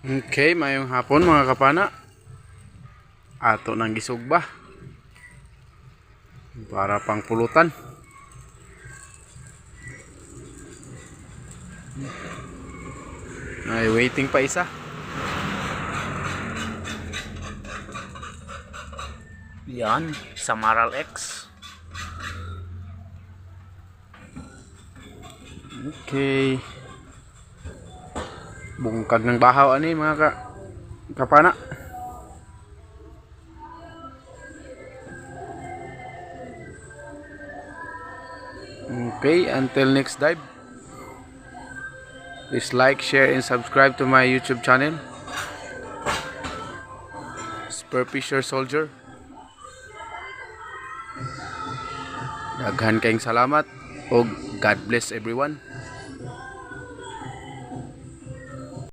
Okay, mayong hapon mga kapana. Ato nang gisugba para pang pulutan. Ay, waiting pa isa. Yan, Samaral X. Okay. Bungkag ng bahaw ani mga kapana. Okay, until next dive. Please like, share, and subscribe to my YouTube channel. Spur Fisher Soldier. Daghan kayong salamat o God bless everyone.